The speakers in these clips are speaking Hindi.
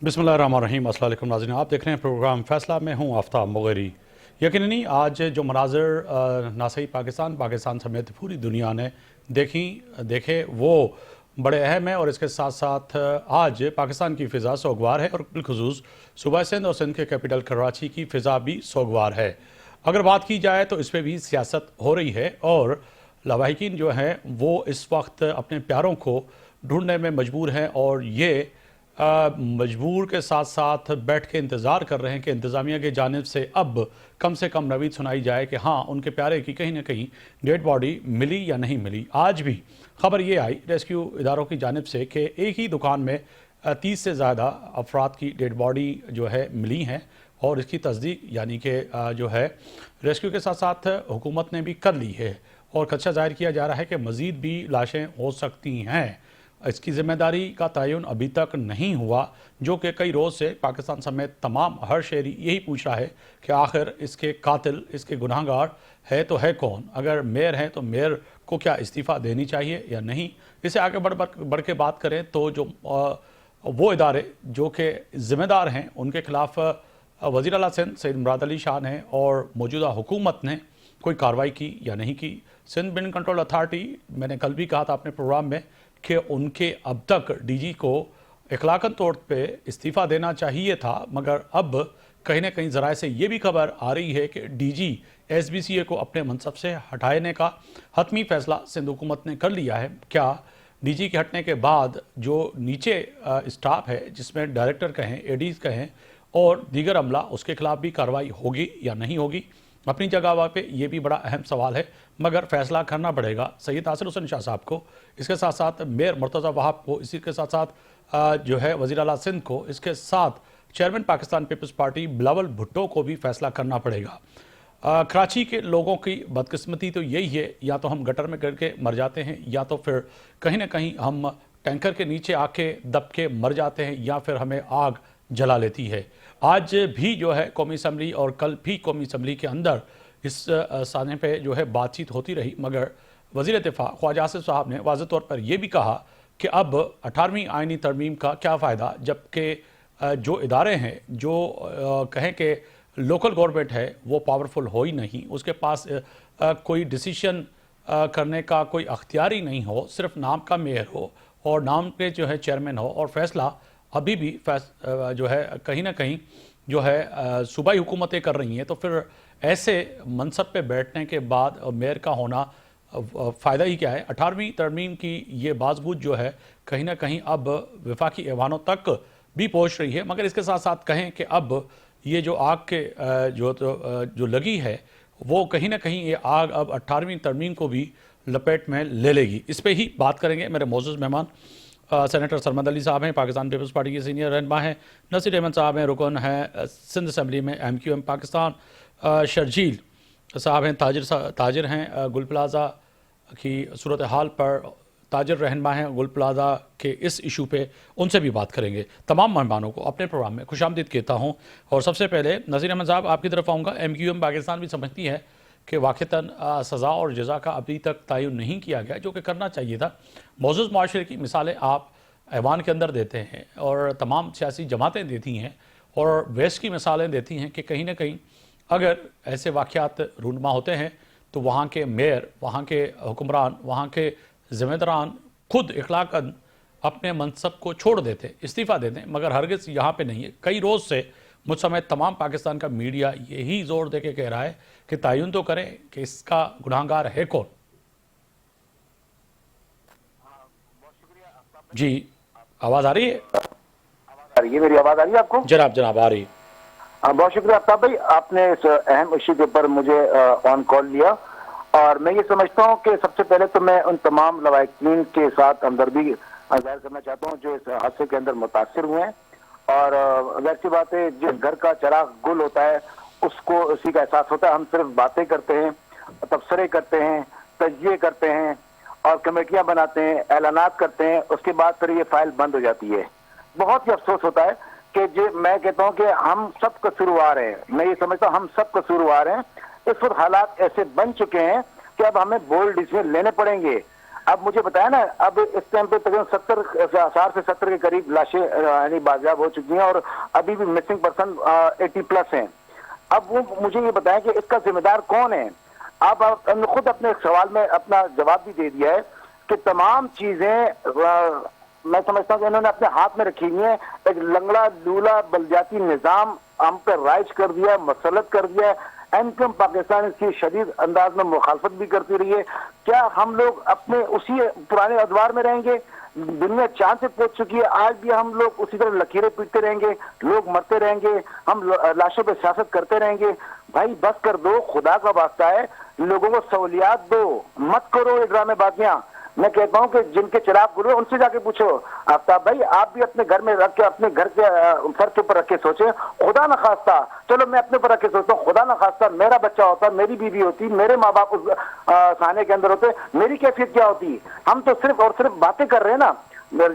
बिस्मिल्लाहिर्रहमानिर्रहीम। अस्सलाम वालेकुम नाज़रीन, आप देख रहे हैं प्रोग्राम फैसला में हूँ आफ्ताब मुगैरी। यकीननी आज जो मनाज़र ना सही पाकिस्तान समेत पूरी दुनिया ने देखे वो बड़े अहम हैं और इसके साथ साथ आज पाकिस्तान की फ़िज़ा सोगवार है और बिलखुसूस सूबा सिंध और सिंध के कैपिटल कराची की फ़िज़ा भी सोगवार है। अगर बात की जाए तो इस पर भी सियासत हो रही है और लवाहिकीन जो हैं वो इस वक्त अपने प्यारों को ढूंढने में मजबूर हैं और ये मजबूर के साथ साथ बैठ के इंतज़ार कर रहे हैं कि इंतज़ामिया की जानिब से कम नवीद सुनाई जाए कि हाँ उनके प्यारे की कहीं ना कहीं डेड बॉडी मिली या नहीं मिली। आज भी खबर ये आई रेस्क्यू इदारों की जानिब से कि एक ही दुकान में 30 से ज़्यादा अफराद की डेड बॉडी जो है मिली हैं और इसकी तस्दीक यानी कि जो है रेस्क्यू के साथ साथ हुकूमत ने भी कर ली है और खदशा जाहिर किया जा रहा है कि मज़ीद भी लाशें हो सकती हैं। इसकी ज़िम्मेदारी का तयन अभी तक नहीं हुआ, जो कि कई रोज़ से पाकिस्तान समेत तमाम हर शहरी यही पूछ रहा है कि आखिर इसके कातिल, इसके गुनहगार है तो है कौन। अगर मेयर है तो मेयर को क्या इस्तीफ़ा देनी चाहिए या नहीं। इसे आगे बढ़ के बात करें तो जो वो इदारे जो कि ज़िम्मेदार हैं उनके ख़िलाफ़ वज़ीर आला सिंध सैयद मुराद अली शाह ने और मौजूदा हुकूमत ने कोई कार्रवाई की या नहीं की। सिंध बिल्डिंग कंट्रोल अथॉरिटी, मैंने कल भी कहा था अपने प्रोग्राम में कि उनके अब तक डीजी को इखलाकन तौर पे इस्तीफ़ा देना चाहिए था, मगर अब कहीं ना कहीं ज़राए से ये भी खबर आ रही है कि डीजी एसबीसीए को अपने मनसब से हटाने का हतमी फ़ैसला सिंध हुकूमत ने कर लिया है। क्या डीजी के हटने के बाद जो नीचे स्टाफ है, जिसमें डायरेक्टर कहें, एडीज़ कहें और दीगर अमला, उसके खिलाफ भी कार्रवाई होगी या नहीं होगी? अपनी जगह पे ये भी बड़ा अहम सवाल है, मगर फैसला करना पड़ेगा सैयद आसिर हुसैन शाह साहब को, इसके साथ साथ मेयर मुर्तज़ा वहाब को, इसी के साथ साथ जो है वज़ीर आला सिंध को, इसके साथ चेयरमैन पाकिस्तान पीपल्स पार्टी बिलावल भुट्टो को भी फैसला करना पड़ेगा। कराची के लोगों की बदकिस्मती तो यही है, या तो हम गटर में गिर के मर जाते हैं या तो फिर कहीं ना कहीं हम टैंकर के नीचे आके दब के मर जाते हैं या फिर हमें आग जला लेती है। आज भी जो है कौमी असम्बली और कल भी कौमी असम्बली के अंदर इस साने पे जो है बातचीत होती रही, मगर वज़ीर दिफा ख्वाजा आसिफ साहब ने वाज़ेह तौर पर यह भी कहा कि अब 18वीं आइनी तरमीम का क्या फ़ायदा, जबकि जो इदारे हैं जो कहें कि लोकल गवर्नमेंट है वो पावरफुल हो ही नहीं, उसके पास कोई डिसीशन करने का कोई अख्तियार ही नहीं हो, सिर्फ नाम का मेयर हो और नाम पे जो है चेयरमैन हो और फैसला अभी भी जो है कहीं ना कहीं जो है सूबाई हुकूमतें कर रही हैं, तो फिर ऐसे मनसब पे बैठने के बाद मेयर का होना फ़ायदा ही क्या है। 18वीं तरमीम की ये बाज़बूत जो है कहीं ना कहीं अब वफाकी ऐवानों तक भी पहुँच रही है, मगर इसके साथ साथ कहें कि अब ये जो आग के जो लगी है वो कहीं ना कहीं ये आग अब 18वीं तरमीम को भी लपेट में ले लेगी। इस पर ही बात करेंगे। मेरे मोअज़्ज़ज़ मेहमान सेनेटर सरमद अली साहब हैं, पाकिस्तान पीपल्स पार्टी के सीनियर रहनुमा हैं, नसीर अहमद साहब हैं, रुकन हैं सिंध असम्बली में MQM पाकिस्तान, शर्जील साहब हैं, ताजिर हैं, गुल प्लाज़ा की सूरत हाल पर ताजिर रहनुमा हैं गुल प्लाज़ा के इस इशू पे, उनसे भी बात करेंगे। तमाम मेहमानों को अपने प्रोग्राम में खुशामदीद कहता हूँ और सबसे पहले नसीर अहमद साहब आपकी तरफ आऊँगा। MQM पाकिस्तान भी समझती है कि वाक़तन सज़ा और जज़ा का अभी तक तयन नहीं किया गया, जो कि करना चाहिए था। मौजूद माशरे की मिसालें आप ऐवान के अंदर देते हैं और तमाम सियासी जमातें देती हैं और वेस्ट की मिसालें देती हैं कि कहीं ना कहीं अगर ऐसे वाक़यात रूनमा होते हैं तो वहाँ के मेयर, वहाँ के हुक्मरान, वहाँ के ज़िम्मेदारान खुद इखलाकन अपने मनसब को छोड़ देते, इस्तीफ़ा देते, मगर हरगिज़ यहाँ पे नहीं है। कई रोज़ से मुझ समेत तमाम पाकिस्तान का मीडिया यही ज़ोर दे के कह रहा है कि तयन तो करें कि इसका गुनहगार है कौन। जी, आवाज़ आ रही है? मेरी आवाज़ आ रही है आपको? जनाब आ रही है। बहुत शुक्रिया आफ्ताब भाई, आपने इस अहम इश्यू के ऊपर मुझे ऑन कॉल लिया और मैं ये समझता हूँ कि सबसे पहले तो मैं उन तमाम लवाहिकीन के साथ हमदर्दी जाहिर करना चाहता हूँ जो इस हादसे के अंदर मुतासिर हुए हैं। और वैसी बात है, जिस घर का चिराग गुल होता है उसको उसी का एहसास होता है। हम सिर्फ बातें करते हैं, तबसरे करते हैं, तजिए करते हैं और कमेटियां बनाते हैं, ऐलानात करते हैं, उसके बाद फिर ये फाइल बंद हो जाती है। बहुत ही अफसोस होता है कि जो मैं कहता हूँ कि हम सब कसूरवार हैं, मैं ये समझता हूँ हम सब कसूरवार हैं। इस वक्त हालात ऐसे बन चुके हैं कि अब हमें बोल्ड डिसीजन लेने पड़ेंगे। अब मुझे बताया ना, अब इस टाइम पे तकरीबन 60 से 70 के करीब लाशें यानी बाजियाब हो चुकी हैं और अभी भी मिसिंग पर्सन 80+ हैं। अब वो मुझे ये बताएं कि इसका जिम्मेदार कौन है। आपने खुद अपने सवाल में अपना जवाब भी दे दिया है कि तमाम चीजें मैं समझता हूँ कि इन्होंने अपने हाथ में रखी हुई है। एक लंगड़ा लूला बलजाती निजाम हम पर राइज कर दिया, मसलत कर दिया। एमक्यूएम पाकिस्तान इसकी शदीद अंदाज में मुखालफत भी करती रही है। क्या हम लोग अपने उसी पुराने अदवार में रहेंगे? दुनिया चांद से पहुंच चुकी है, आज भी हम लोग उसी तरह लकीरें पीटते रहेंगे, लोग मरते रहेंगे, हम लाशों पे सियासत करते रहेंगे? भाई बस कर दो, खुदा का वास्ता है, लोगों को सहूलियात दो, मत करो ये ड्रामेबाजियां। मैं कहता हूं कि जिनके चिराग गुरु उनसे जाके पूछो। आफ्ताब भाई, आप भी अपने घर में रख के, अपने घर के सर के ऊपर रख के सोचे, खुदा न खास्ता, चलो मैं अपने ऊपर रख के सोचता हूँ, खुदा न खास्ता मेरा बच्चा होता, मेरी बीवी होती, मेरे माँ बाप उस खाने के अंदर होते, मेरी कैफियत क्या होती? हम तो सिर्फ और सिर्फ बातें कर रहे हैं ना।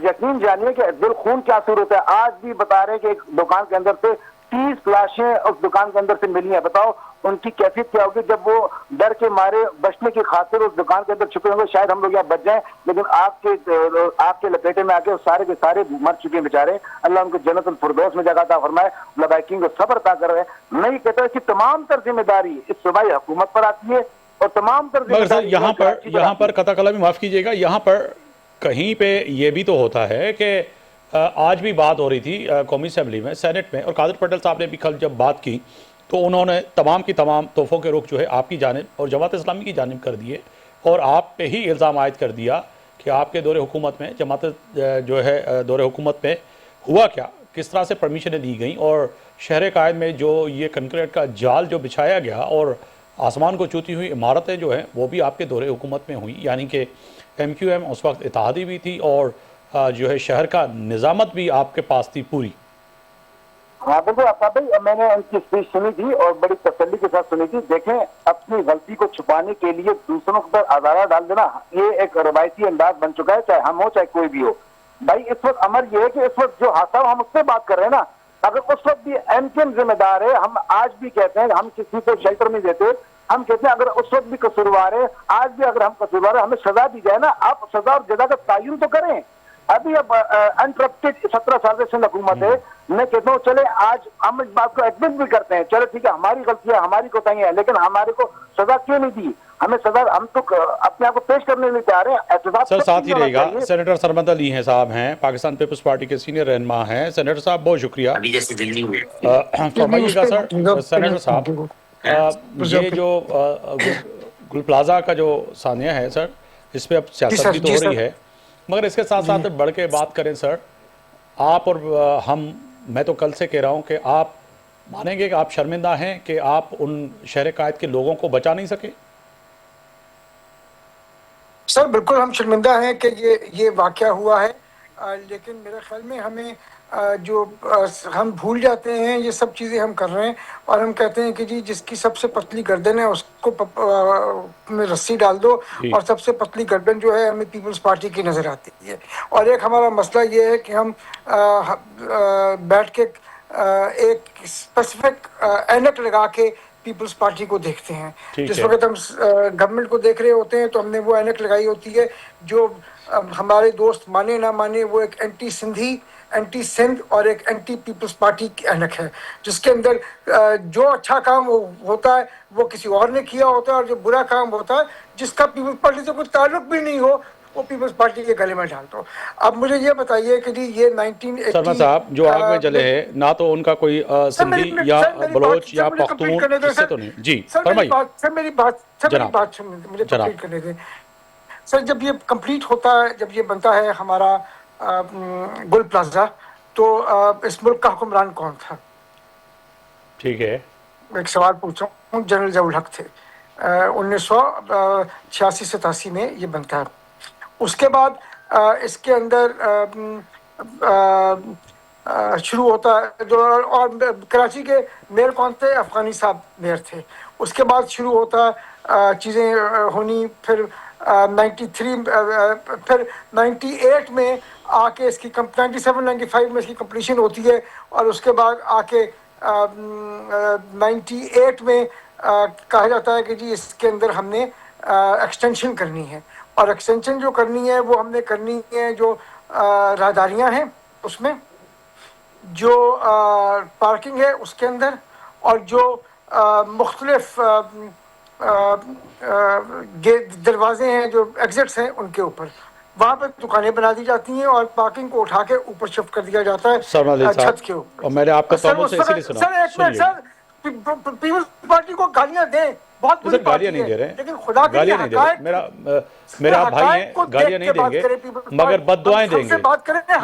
यकीन जानिए कि दिल खून क्या असर होता है। आज भी बता रहे हैं कि एक दुकान के अंदर से 30 लाशें उस दुकान के अंदर से मिली हैं। बताओ उनकी कैफियत क्या होगी जब वो डर के मारे बचने की खातिर उस दुकान के अंदर छुपे होंगे। शायद हम लोग यहाँ बच जाएं, लेकिन आपके लपेटे में आके सारे के सारे मर चुके हैं बेचारे। अल्लाह उनको जन्नतुल फिरदौस में जगह अता फरमाए, लबाइकिंग को सब्र अता कर रहे हैं। मैं ये कहता हूँ कि तमाम तर जिम्मेदारी इस सूबाई हुकूमत पर आती है और तमाम तर मगर सर जिम्मेदारी यहाँ पर कता कला भी माफ़ कीजिएगा, यहाँ पर कहीं पे ये भी तो होता है कि आज भी बात हो रही थी कौमी असम्बली में, सेनेट में, और कादिर पटेल साहब ने भी कल जब बात की तो उन्होंने तमाम की तमाम तोहफ़ों के रुख जो है आपकी जानिब और जमात इस्लामी की जानिब कर दिए और आप पे ही इल्ज़ाम आयद कर दिया कि आपके दौरे हुकूमत में जमात जो है दौरे हुकूमत में हुआ क्या, किस तरह से परमिशनें दी गई और शहर कायद में जो ये कंक्रीट का जाल जो बिछाया गया और आसमान को छूती हुई इमारतें जो हैं वो भी आपके दौरे हुकूमत में हुई। यानी कि MQM उस वक्त इत्तेहादी भी थी और जो है शहर का निज़ामत भी आपके पास थी पूरी। हाँ बिल्कुल आफ्ताब भाई, मैंने उनकी स्पीच सुनी थी और बड़ी तसल्ली के साथ सुनी थी। देखें, अपनी गलती को छुपाने के लिए दूसरों पर आधारा डाल देना ये एक रवायती अंदाज बन चुका है, चाहे हम हो चाहे कोई भी हो। भाई इस वक्त अमर ये है कि इस वक्त जो हादसा हम उससे बात कर रहे हैं ना, अगर उस वक्त भी एमकेएम जिम्मेदार है, हम आज भी कहते हैं हम किसी को शेल्टर नहीं देते। हम कहते हैं अगर उस वक्त भी कसूरवार है, आज भी अगर हम कसूरवार है, हमें सजा दी जाए ना। आप सजा और जजा का तयन तो करें। अभी अब अनकरप्टेड 17 साल से सिंध हुकूमत है। मैं कहता हूँ चले आज हम इस बात को एडमिट भी करते हैं, चलो ठीक है हमारी गलती है, हमारी कोताही है, लेकिन हमारे को सजा क्यों नहीं दी? हमें सजा, हम तो अपने आप को पेश करने नहीं तैयार है। सर साथ ही रहेगा सेनेटर सरमद अली हैं साहब, हैं पाकिस्तान पीपल्स पार्टी के सीनियर रहनुमा हैं। सेनेटर साहब बहुत शुक्रिया। फरमाइएगा सर। सेनेटर साहब, ये जो गुल प्लाजा का जो सानिया है सर, इस पर अब सियासत भी तो हो रही है, मगर इसके साथ साथ बढ़ के बात करें सर, आप और हम, मैं तो कल से कह रहा हूं कि आप मानेंगे कि आप शर्मिंदा हैं कि आप उन शहर कायद के लोगों को बचा नहीं सके? सर बिल्कुल हम शर्मिंदा हैं कि ये वाक़या हुआ है, लेकिन मेरे ख्याल में हमें हम भूल जाते हैं ये सब चीज़ें हम कर रहे हैं और हम कहते हैं कि जी जिसकी सबसे पतली गर्दन है उसको में रस्सी डाल दो, और सबसे पतली गर्दन जो है हमें पीपल्स पार्टी की नज़र आती है। और एक हमारा मसला ये है कि हम बैठ के एक स्पेसिफिक ऐनक लगा के पीपल्स पार्टी को देखते हैं। जिस वक्त हम गवर्नमेंट को देख रहे होते हैं तो हमने वो ऐनक लगाई होती है जो हमारे दोस्त माने ना माने वो एक एंटी सिंधी, एंटी सिंध और एक एंटी पीपल्स पार्टी की ऐनक है, जिसके अंदर जो अच्छा काम होता है वो किसी और ने किया होता है और जो बुरा काम होता है जिसका पीपल्स पार्टी से कोई ताल्लुक भी नहीं हो वो पीपल्स पार्टी के गले में डाल दो। अब मुझे ये बताइए कि जी ये 1980 शर्मा साहब जो आग में जले हैं ना तो उनका कोई सिंधी या बलोच या पख्तून किससे तो नहीं। जी फरमाइए सर, मेरी बात सुनिए, मुझे कंप्लीट करने दें सर। जब ये कंप्लीट होता है, जब ये बनता है हमारा गुल प्लाजा, तो इस मुल्क का हुक्मरान कौन था? ठीक है, एक सवाल पूछ रहा हूँ। जनरल ज़िया उल हक थे। 1986-87 में ये बनता है। उसके बाद इसके अंदर शुरू होता है जो, और कराची के मेयर कौन थे? अफगानी साहब मेयर थे। उसके बाद शुरू होता है चीज़ें होनी, फिर 93 फिर 98 में आके इसकी 97-95 में इसकी कंप्लीशन होती है, और उसके बाद आके 98 में कहा जाता है कि जी इसके अंदर हमने एक्सटेंशन करनी है, और एक्सटेंशन जो करनी है वो हमने करनी है जो राहदारियाँ हैं उसमें, जो पार्किंग है उसके अंदर, और जो मुख्तलिफ दरवाजे हैं जो एग्जिट्स हैं उनके ऊपर, वहाँ पे दुकानें बना दी जाती हैं और पार्किंग को उठा के ऊपर शिफ्ट कर दिया जाता है छत के ऊपर। और मैंने आपका सर तवज्जो से इसलिए सुना। सर एक मिनट सर, पीपल्स पार्टी को गालियां दें, बहुत बुरी गालियां पार्टी नहीं दे है, रहे, लेकिन खुदा के लिए गालियां नहीं दे रहे, मेरा भाई है, गालियां नहीं देंगे मगर बद्दुआएं देंगे,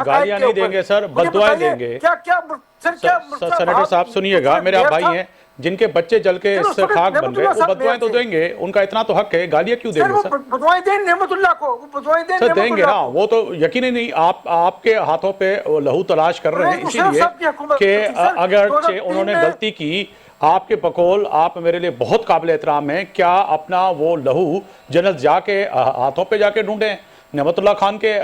गालियां नहीं देंगे सर, बद्दुआएं देंगे। क्या क्या सर, क्या सेनेटर साहब सुनिएगा, मेरे आप भाई हैं जिनके बच्चे जल के इससे खाक बन गए, वो बद्दुआएं तो देंगे, उनका इतना तो हक है, गालियां क्यों देंगे सर? बद्दुआएं दें नेमतुल्लाह को, बद्दुआएं दें सर देंगे ना, वो तो यकीन नहीं, आपके हाथों पे लहू तलाश कर रहे हैं इसीलिए कि अगर उन्होंने गलती की, आपके बकौल आप मेरे लिए बहुत काबिल एहतराम हैं, क्या अपना वो लहू जनरल जाके हाथों पे जाके ढूंढे, नेमतुल्लाह खान के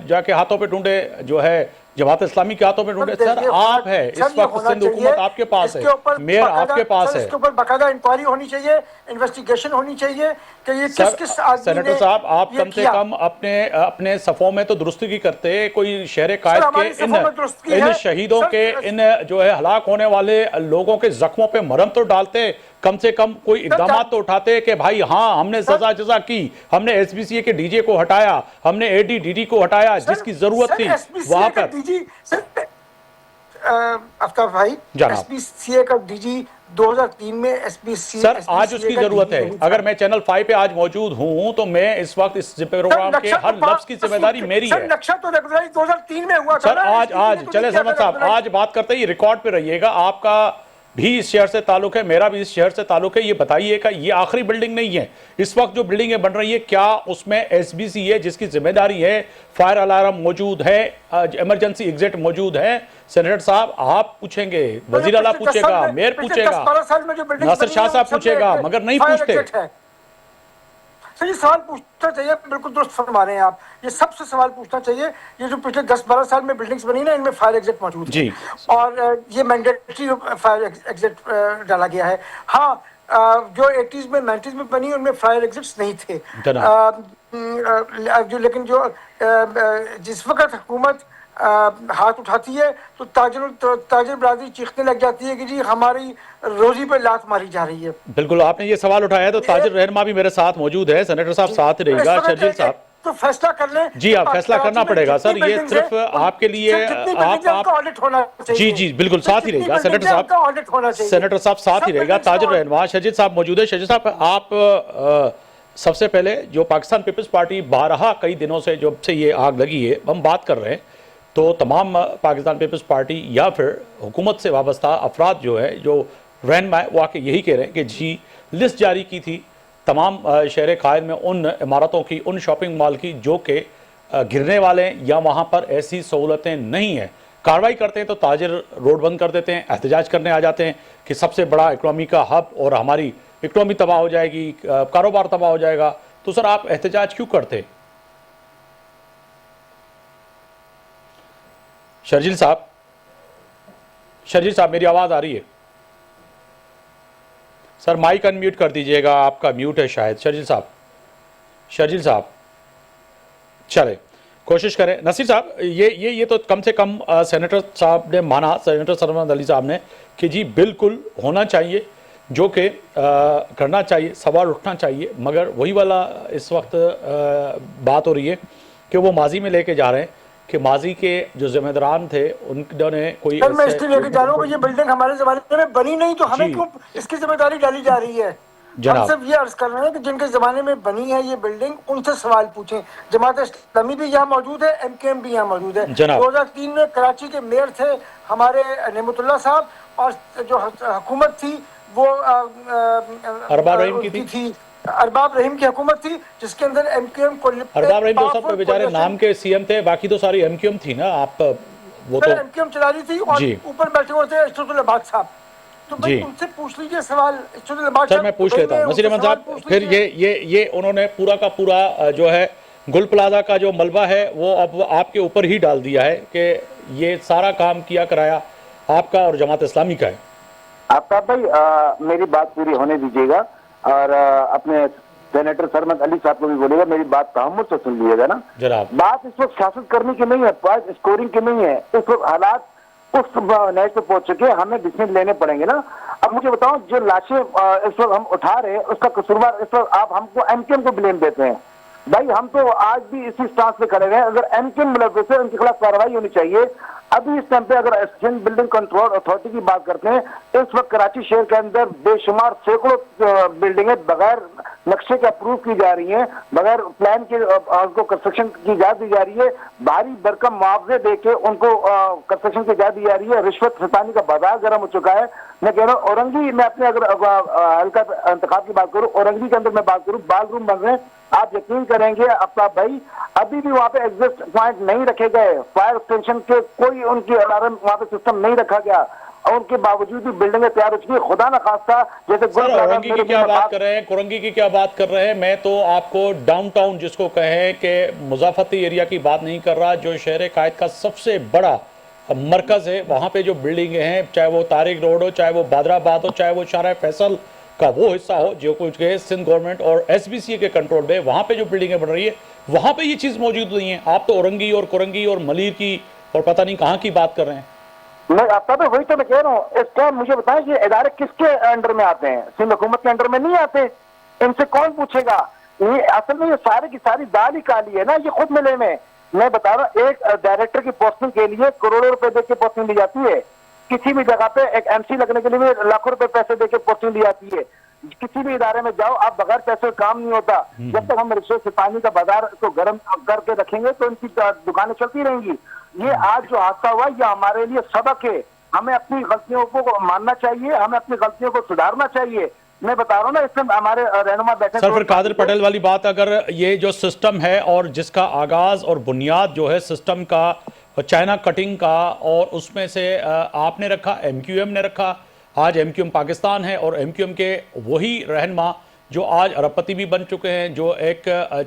जाके हाथों पे ढूंढे, जो है जमात इस्लामी के हाथों पे ढूंढे? सर आप है इस वक्त सिंध हुकूमत आपके पास है, मेयर आपके पास है, इसके ऊपर बाकायदा इंक्वायरी होनी चाहिए, इन्वेस्टिगेशन होनी चाहिए कि ये किस आदमी ने। सेनेटर साहब आप कम से कम अपने सफों में तो दुरुस्ती की करते, कोई शहर कायद के इन शहीदों के, इन जो है हलाक होने वाले लोगों के जख्मों पे मरहम तो डालते, कम से कम कोई इकदाम तो उठाते कि भाई हाँ हमने सजा जजा की, हमने एसबीसीए के डीजे को हटाया, हमने एडीडीडी को हटाया जिसकी जरूरत थी वहां पर। आफ्ताब भाई, एसपीसीए का डीजी 2003 में एसपीसीए सर आज उसकी जरूरत है। अगर मैं चैनल 5 पे आज मौजूद हूं तो मैं इस वक्त इस प्रोग्राम के हर लफ्ज की जिम्मेदारी मेरी है। नक्शा तो 2003 में हुआ सर। आज चले सरमद साहब, आज बात करते ही रिकॉर्ड पे रहिएगा, आपका भी इस शहर से ताल्लुक है, मेरा भी इस शहर से ताल्लुक है, ये बताइएगा ये आखिरी बिल्डिंग नहीं है, इस वक्त जो बिल्डिंगें बन रही है क्या उसमें एसबीसीए जिसकी जिम्मेदारी है, फायर अलार्म मौजूद है, इमरजेंसी एग्जिट मौजूद है? सेनेटर साहब आप पूछेंगे, वजीर आला पूछेगा, मेयर पूछेगा, नासिर शाह साहब पूछेगा, मगर नहीं पूछते। सर ये सवाल पूछना चाहिए, बिल्कुल दुरुस्त फरमा रहे हैं आप, ये सबसे सवाल पूछना चाहिए। ये जो पिछले 10-12 साल में बिल्डिंग्स बनी ना, इनमें फायर एग्जिट मौजूद है और ये मैंडेटरी फायर एग्जिट डाला गया है। हाँ, जो 80s में 90s में बनी उनमें फायर एग्जिट्स नहीं थे, जो लेकिन जो जिस वक्त हुकूमत हाथ उठाती है तो ताजिर बरादरी चीखने लग जाती है कि जी हमारी रोजी पे लात मारी जा रही है। बिल्कुल, आपने ये सवाल उठाया तो ताजिर रहनमा भी मेरे साथ मौजूद है, सेनेटर साहब साथ रहेगा, शर्जील साहब तो फैसला कर लें। जी आप फैसला करना पड़ेगा सर, ये सिर्फ आपके लिए आप ऑडिट होना चाहिए। जी बिल्कुल साथ ही रहेगा सेनेटर साहब, ऑडिट होना चाहिए, सेनेटर साहब साथ ही रहेगा, ताजिर रहनमा, शर्जील साहब मौजूद है। शर्जील साहब आप सबसे पहले जो पाकिस्तान पीपल्स पार्टी बारहा कई दिनों से जब से ये आग लगी है हम बात कर रहे हैं, तो तमाम पाकिस्तान पीपल्स पार्टी या फिर हुकूमत से वाबस्ता अफराद जो है, जो रहनुमा है, वो आके यही कह रहे हैं कि जी लिस्ट जारी की थी तमाम शहर कायद में उन इमारतों की, उन शॉपिंग मॉल की जो कि गिरने वाले हैं या वहाँ पर ऐसी सहूलतें नहीं हैं, कार्रवाई करते हैं तो ताजिर रोड बंद कर देते हैं, एहतजाज करने आ जाते हैं कि सबसे बड़ा इकनॉमी का हब और हमारी इकनॉमी तबाह हो जाएगी, कारोबार तबाह हो जाएगा। तो सर आप एहतजाज क्यों करते? शर्जील साहब, शर्जील साहब मेरी आवाज़ आ रही है? सर माइक अनम्यूट कर दीजिएगा, आपका म्यूट है शायद। शर्जील साहब, शर्जील साहब चले कोशिश करें। नसीर साहब ये तो कम से कम सेनेटर साहब ने माना, सेनेटर सरमद अली साहब ने, कि जी बिल्कुल होना चाहिए, जो कि करना चाहिए, सवाल उठना चाहिए, मगर वही वाला इस वक्त बात हो रही है कि वो माजी में लेके जा रहे हैं कि माजी के जो जिम्मेदारान थे उन्होंने कोई मैं इसलिए लेके जा रहा हूँ कि ये बिल्डिंग हमारे ज़माने में बनी नहीं, तो हमें क्यों इसकी जिम्मेदारी डाली जा रही है? हम सिर्फ ये अर्ज कर रहे हैं कि जिनके ज़माने में बनी है ये बिल्डिंग, उनसे सवाल पूछें। जमात इस्लामी भी यहाँ मौजूद है, MKM भी यहाँ मौजूद है। 2003 में कराची के मेयर थे हमारे नेमतुल्लाह साहब, और जो हुकूमत थी वो अरबाब रहीम की थी, अरबाब रहीम की हुकूमत थी, जिसके अंदर MKM को अरबाब रहीम तो सब तो बेचारे नाम के CM थे, बाकी तो सारी MKM थी ना। आप वो तो MKM चला रही थी और ऊपर बैठे हुए थे इश्तुल अब्बास साहब, तो भाई उनसे पूछ लीजिए सवाल। सर मैं पूछ लेता हूँ नसीर अहमद साहब, फिर ये उन्होंने पूरा का पूरा जो है गुल प्लाजा का जो मलबा है वो अब आपके ऊपर ही डाल दिया है कि ये सारा काम किया कराया आपका और जमात इस्लामी का है। आफ्ताब भाई मेरी बात पूरी होने दीजिएगा और अपने सेनेटर सरमद अली साहब को भी बोलेगा, मेरी बात तहम्मुल से सुन लीजिएगा ना। जनाब, बात इस वक्त सियासत करने की नहीं है, बात स्कोरिंग की नहीं है। इस वक्त हालात उस नैज पे पहुंच चुके हैं, हमें डिसीजन लेने पड़ेंगे ना। अब मुझे बताओ, जो लाशें इस वक्त हम उठा रहे हैं उसका कसूरवार इस वक्त आप हमको एमकेएम को ब्लेम देते हैं। भाई हम तो आज भी इसी स्टांस पे खड़े हैं, अगर एमकेएम मुलव्विस है उनके खिलाफ कार्रवाई होनी चाहिए। अभी इस टाइम पे अगर एशियन बिल्डिंग कंट्रोल अथॉरिटी की बात करते हैं, इस वक्त कराची शहर के अंदर बेशुमार सैकड़ों बिल्डिंगें बगैर नक्शे के अप्रूव की जा रही हैं, बगैर प्लान के उनको कंस्ट्रक्शन की इजाजत दी जा रही है, भारी भरकम मुआवजे देके उनको कंस्ट्रक्शन की इजाजत दी जा रही है। रिश्वत सतानी का बाजार गर्म हो चुका है। मैं कह रहा हूँ औरंगी, मैं अपने अगर हल्का इंतखाब की बात करूँ, औरंगी के अंदर मैं बात करूँ, बाल रूम बन रहे हैं। आप यकीन करेंगे अपना भाई, अभी भी वहाँ पे एग्जिस्ट पॉइंट नहीं रखे गए, फायर एक्सटेंशन के कोई उनकी अलार्म वहाँ पे सिस्टम नहीं रखा गया, और उनके बावजूद भी बिल्डिंगें तैयार हो चुकी है। खुदा न खास्ता जैसे औरंगी की क्या बात कर रहे हैं, कुरंगी की क्या बात कर रहे हैं। मैं तो आपको डाउनटाउन जिसको कहें कि मुज़ाफ़ती एरिया की बात नहीं कर रहा, जो शहर कायद का सबसे बड़ा मरकज है, वहाँ पे जो बिल्डिंगें हैं, चाहे वो तारिक रोड हो, चाहे वो बादराबाद हो, चाहे वो शारा फैसल का वो हिस्सा हो जो कुछ के सिंध गवर्नमेंट और एसबीसी के कंट्रोल में, वहाँ पे जो बिल्डिंगें बन रही है वहाँ पे ये चीज़ मौजूद नहीं है। आप तो औरंगी और कुरंगी और मलीर की और पता नहीं कहाँ की बात कर रहे हैं। मैं आपका तो वही तो मैं कह रहा हूँ। इस टाइम मुझे बताएं कि इदारे किसके अंडर में आते हैं? सिंध हुकूमत के अंडर में नहीं आते। इनसे कौन पूछेगा? ये असल में ये सारी की सारी दाल ही काली है ना, ये खुद मिले में। मैं बता रहा हूँ, एक डायरेक्टर की पोस्टिंग के लिए करोड़ों रुपए दे के पोस्टिंग दी जाती है। किसी भी जगह पे एक एमसी लगने के लिए भी लाखों रुपए पैसे दे के पोस्टिंग दी जाती है। किसी भी इदारे में जाओ आप, बगैर पैसे काम नहीं होता। जब तक हम रिश्वत सिपाही का बाजार को गर्म करके रखेंगे तो इनकी दुकानें चलती रहेंगी। ये आज जो हादसा हुआ ये हमारे लिए सबक है। हमें अपनी गलतियों को मानना चाहिए, हमें अपनी गलतियों को सुधारना चाहिए। मैं बता रहा हूँ ना, इसमें हमारे रहनुमा बैठे। सर, फिर कादिर पटेल वाली बात, अगर ये जो सिस्टम है और जिसका आगाज और बुनियाद जो है सिस्टम का, चाइना कटिंग का, और उसमें से आपने रखा, एमक्यूएम ने रखा। आज एमक्यूएम पाकिस्तान है और एमक्यूएम के वही रहनुमा जो आज अरबपति भी बन चुके हैं, जो एक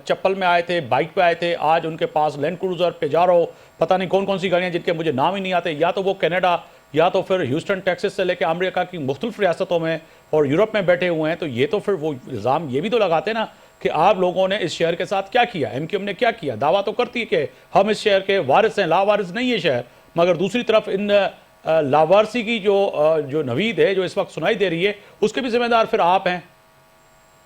चप्पल में आए थे, बाइक पे आए थे, आज उनके पास लैंड क्रूजर, पेजारो, पता नहीं कौन कौन सी गाड़ियाँ जिनके मुझे नाम ही नहीं आते, या तो वो कनाडा या तो फिर ह्यूस्टन टेक्सास से लेकर अमेरिका की मुख्तलिफ रियासतों में और यूरोप में बैठे हुए हैं। तो ये तो फिर वो इल्ज़ाम ये भी तो लगाते ना कि आप लोगों ने इस शहर के साथ क्या किया, एमक्यूएम ने क्या किया। दावा तो करती है कि हम इस शहर के वारिस हैं, लावारिस नहीं है शहर, मगर दूसरी तरफ इन लावारसी की जो नवीद है जो इस वक्त सुनाई दे रही है, उसके भी जिम्मेदार फिर आप हैं।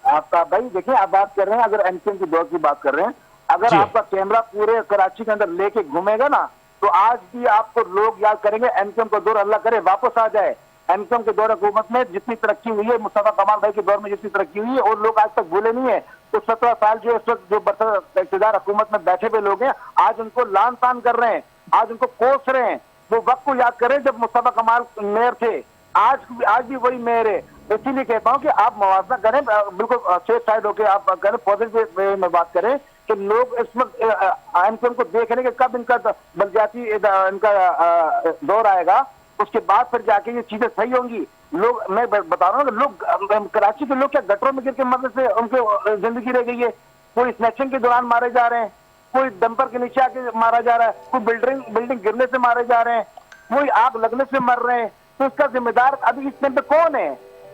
आपका भाई देखिए, आप बात कर रहे हैं, अगर एमक्यूएम की दौर की बात कर रहे हैं, अगर आपका कैमरा पूरे कराची के अंदर लेके घूमेगा ना, तो आज भी आपको लोग याद करेंगे। एमक्यूएम का दौर अल्लाह करे वापस आ जाए। एमक्यूएम के दौर हुकूमत में जितनी तरक्की हुई है, मुस्तफा कमाल भाई के दौर में जितनी तरक्की हुई है, और लोग आज तक भूले नहीं है। तो 17 साल जो इस वक्त जो इक़्तिदार हुकूमत में बैठे हुए लोग हैं, आज उनको लान तान कर रहे हैं, आज उनको कोस रहे हैं। वो वक्त को याद करें जब मुस्तफा कमाल मेयर थे, आज भी वही मेयर है। इसीलिए कहता हूँ कि आप मुआवजा करें, बिल्कुल सेफ साइड होकर आप करें, पॉजिटिव वे में बात करें कि लोग इस वक्त एमक्यूएम को देख रहे हैं कि कब इनका बलजाती इनका दौर आएगा, उसके बाद फिर जाके ये चीजें सही होंगी। लोग, मैं बता रहा हूँ कि लोग कराची के लोग क्या गटरों में गिर के मरने से उनकी जिंदगी रह गई है? कोई स्नैचिंग के दौरान मारे जा रहे हैं, कोई डंपर के नीचे आके मारा जा रहा है, कोई बिल्डिंग गिरने से मारे जा रहे हैं, कोई आग लगने से मर रहे हैं। तो इसका जिम्मेदार अभी इस टाइम पे कौन है?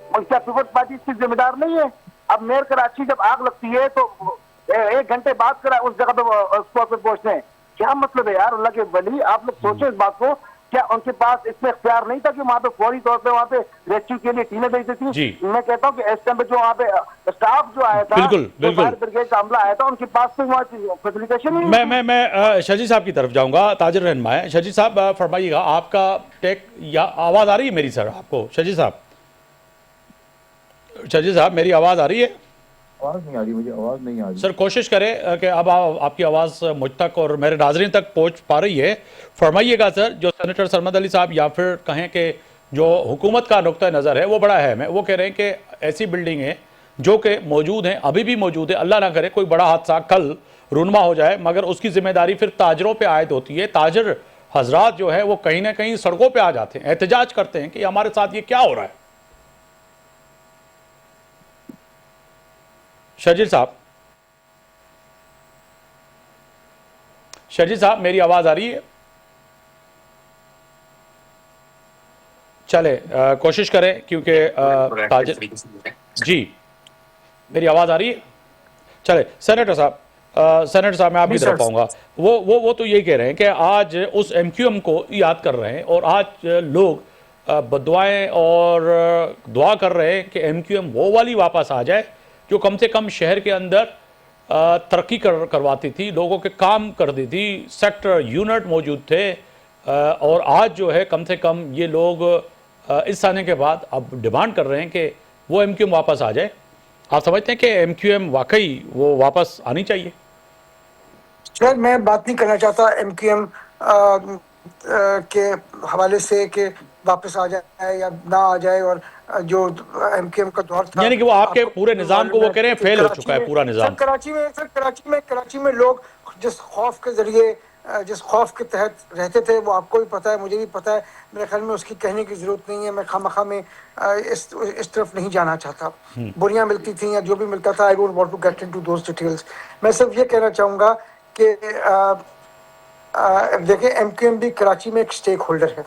और क्या पीपल्स पार्टी इसकी जिम्मेदार नहीं है? अब मेयर कराची जब आग लगती है तो 1 घंटे बाद करा उस जगह पे स्पॉट पे पहुंचते हैं। क्या मतलब है यार? अल्लाह के वली, आप लोग सोचो इस बात को। क्या उनके पास इसमें इख्तियार नहीं था कि वहाँ पे फौरी तौर पे वहाँ पे रेस्क्यू के लिए टीमें भेज देती थी? मैं कहता हूँ कि इस टाइम पे जो वहाँ पे स्टाफ जो आया था, फायर ब्रिगेड का अमला आया था, उनके पास तो वहाँ फैसिलिटेशन नहीं। मैं शजी साहब की तरफ जाऊंगा, ताजिर रहनुमा है। शजी साहब फरमाइएगा, आपका टेक या आवाज आ रही है मेरी सर आपको? शजी साहब मेरी आवाज आ रही है? आवाज नहीं आ रही, मुझे आवाज नहीं आ रही सर। कोशिश करें कि अब आपकी आवाज़ मुझ तक और मेरे नाज़रीन तक पहुंच पा रही है। फरमाइएगा सर, जो सेनेटर सरमद अली साहब या फिर कहें कि जो हुकूमत का नुक्ता नज़र है वो बड़ा है, मैं वो कह रहे हैं कि ऐसी बिल्डिंगें जो कि मौजूद हैं, अभी भी मौजूद है, अल्लाह ना करे कोई बड़ा हादसा कल रूनमा हो जाए, मगर उसकी जिम्मेदारी फिर ताजरों पर आयद होती है। ताजर हजरात जो है वो कहीं ना कहीं सड़कों पर आ जाते हैं, एहतजाज करते हैं कि हमारे साथ ये क्या हो रहा है। शजीर साहब मेरी आवाज आ रही है? चले कोशिश करें, क्योंकि ताजिर जी, मेरी आवाज आ रही है? चले सेनेटर साहब, मैं आपकी जी तरफ सर। आऊंगा। वो तो यही कह रहे हैं कि आज उस एमक्यूएम को याद कर रहे हैं और आज लोग बदुआएं और दुआ कर रहे हैं कि एमक्यूएम वो वाली वापस आ जाए जो कम से कम शहर के अंदर तरक्की करवाती थी, लोगों के काम कर दी थी, सेक्टर यूनिट मौजूद थे। और आज जो है कम से कम ये लोग इस आने के बाद अब डिमांड कर रहे हैं कि वो एमक्यूएम वापस आ जाए। आप समझते हैं कि एमक्यूएम वाकई वो वापस आनी चाहिए? सर मैं बात नहीं करना चाहता एमक्यूएम के हवाले से कि वापस आ जाए या ना आ जाए, और जो एमक्यूएम का दौर था, यानी कि वो आपके आपको पूरे निजाम को वो कह रहे हैं कि फेल हो कराची चुका है में- पूरा निजाम। सर कराची में लोग जिस खौफ के जरिए जिस खौफ के तहत रहते थे, वो आपको भी पता है, मुझे भी पता है। मेरे ख्याल में उसकी कहने की जरूरत नहीं है। मैं खामखा में इस तरफ नहीं जाना चाहता। बुनियाँ मिलती थी या जो भी मिलता था, I don't want to get into those details. मैं सिर्फ ये कहना चाहूँगा कि देखिए एमक्यूएम भी कराची में एक स्टेक होल्डर है।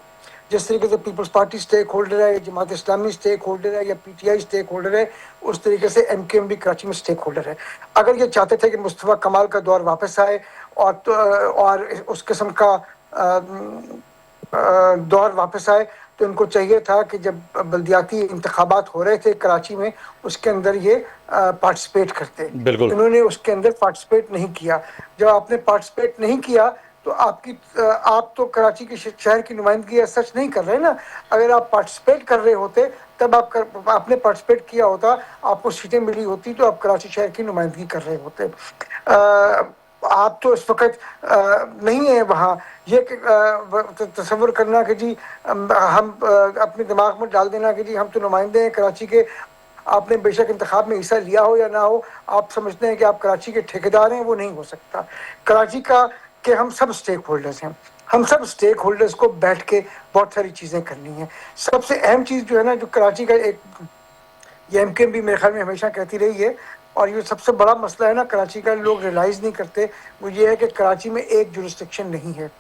जिस तरीके से पीपल्स पार्टी स्टेक होल्डर है, जमात इस्लामी स्टेक होल्डर है या पीटीआई स्टेक होल्डर है, उस तरीके से एमक्यूएम भी कराची में स्टेक होल्डर है। अगर ये चाहते थे कि मुस्तफा कमाल का दौर वापस आए और उस किस्म का दौर वापस आए, तो इनको चाहिए था कि जब बल्दियाती इंतखाबात हो रहे थे कराची में, उसके अंदर ये पार्टिसिपेट करते। बिल्कुल। इन्होंने उसके अंदर पार्टिसिपेट नहीं किया। जब आपने पार्टिसिपेट नहीं किया तो आप तो कराची के शहर की नुमाइंदगी सच नहीं कर रहे ना। अगर आप पार्टिसिपेट कर रहे होते, तब आपने पार्टिसिपेट किया होता, आपको सीटें मिली होती, तो आप कराची शहर की नुमाइंदगी कर रहे होते। आप तो इस वक्त नहीं है वहाँ। ये तस्वुर करना कि जी हम अपने दिमाग में डाल देना कि जी हम तो नुमाइंदे हैं कराची के, आपने बेशक इंतखाब में हिस्सा लिया हो या ना हो, आप समझते हैं कि आप कराची के ठेकेदार हैं, वो नहीं हो सकता। कराची का कि हम सब स्टेक होल्डर्स हैं। हम सब स्टेक होल्डर्स को बैठ के बहुत सारी चीज़ें करनी है। सबसे अहम चीज़ जो है ना, जो कराची का एक, ये एमक्यूएम भी मेरे ख्याल में हमेशा कहती रही है, और ये सबसे बड़ा मसला है ना, कराची का लोग रियलाइज़ नहीं करते, वो ये है कि कराची में एक जुरिस्डिक्शन नहीं है।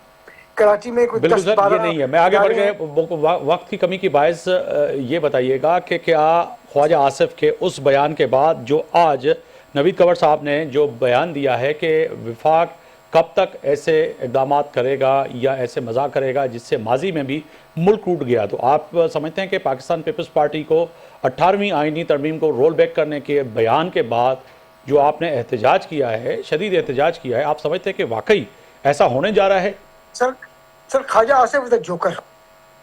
कराची में कोई बिल्कुल 10 सर, ये 12 नहीं है। मैं आगे बढ़ इदारे के वक्त की कमी की बायस ये बताइएगा कि क्या ख्वाजा आसिफ के उस बयान के बाद जो आज नवीद कवर साहब ने जो बयान दिया है कि विफाक कब तक ऐसे इकदाम करेगा या ऐसे मजाक करेगा जिससे माजी में भी मुल्क टूट गया, तो आप समझते हैं कि पाकिस्तान पीपल्स पार्टी को 18वीं आईनी तरमीम को रोल बैक करने के बयान के बाद जो आपने एहतजाज किया है, शदीद एहतजाज किया है, आप समझते हैं कि वाकई ऐसा होने जा रहा है? Sir Khawaja Asif is a joker,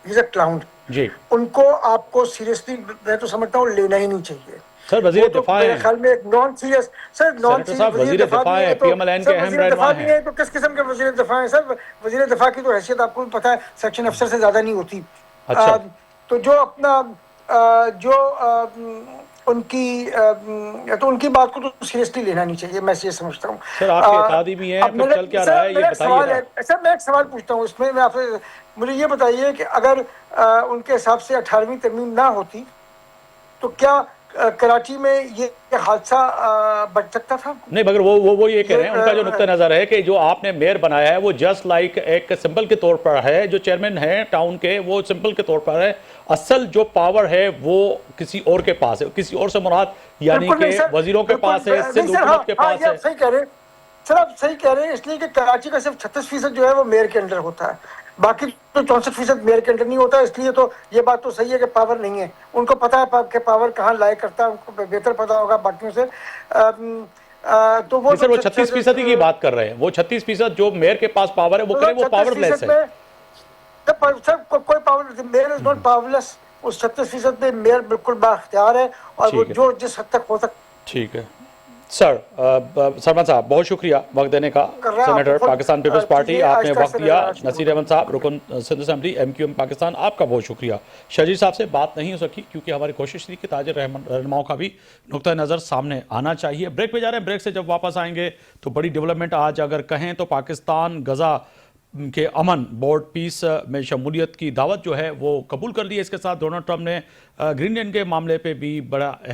he is a clown जी उनको आपको सीरियसली मैं तो समझता हूँ लेना ही नहीं चाहिए। सर, वजीर वो तो दिफा मेरे हैं ख्याल में एक non serious, sir non senator साहब, वजीर सीरियस दिफा है, PMLN के अहम रहनुमा हैं। है तो किस किस्म के वजीर दिफा है सर? वजीर दिफा की तो हैसियत आपको भी पता है, सेक्शन अफसर से ज्यादा नहीं होती। अच्छा। तो जो अपना तो उनकी बात को तो सीरियसली लेना नहीं चाहिए, मैं ये समझता हूँ। सर, आपके इत्तेहादी भी हैं, फिर चल क्या रहा है ये बताइए। सर मैं एक सवाल पूछता हूँ इसमें, मैं आपसे, मुझे ये बताइए कि अगर उनके हिसाब से 18वीं तरमीम ना होती तो क्या कराची में ये हादसा बच सकता था? नहीं, मगर वो ये कह रहे हैं, उनका जो नुक्ता नजर है कि जो आपने मेयर बनाया है वो जस्ट लाइक एक सिंबल के तौर पर है, जो चेयरमैन है टाउन के वो सिंबल के तौर पर है, असल जो पावर है वो किसी और के पास है। किसी और से मुराद यानी कि वजीरों के पास है, सिंध हुकूमत के पास है। सही कह रहे हैं सर, आप सही कह रहे हैं, इसलिए कि कराची का सिर्फ 36% जो है वो मेयर के अंडर होता है, बाकी तो 64% मेयर के अंडर नहीं होता। इसलिए तो ये बात तो सही है कि पावर नहीं है। उनको पता है कि पावर कहाँ लाया करता है, उनको बेहतर पता होगा बाकियों से। तो वो सर वो 36% की बात कर रहे हैं, वो 36% जो मेयर के पास पावर है वो करें वो पावरलेस है। सर कोई power, mayor is not powerless. उस 36% में मेयर बिल्कुल बाख्तियार है और वो जो जिस हद तक हो सकता। ठीक है सर, सरमन साहब बहुत शुक्रिया वक्त देने का। सेनेटर पाकिस्तान पीपल्स पार्टी, आपने वक्त दिया। नसीर अहमद साहब, रुकन सिंध असेंबली एमक्यूएम पाकिस्तान, आपका बहुत शुक्रिया। शजीर साहब से बात नहीं हो सकी क्योंकि हमारी कोशिश थी कि ताजे रहनुमाओं का भी नुक्ता नज़र सामने आना चाहिए। ब्रेक पे जा रहे हैं, ब्रेक से जब वापस आएंगे तो बड़ी डेवलपमेंट आज अगर कहें तो पाकिस्तान गजा के अमन बोर्ड पीस में शमूलियत की दावत जो है वो कबूल कर ली है। इसके साथ डोनाल्ड ट्रंप ने ग्रीनलैंड के मामले पे भी बड़ा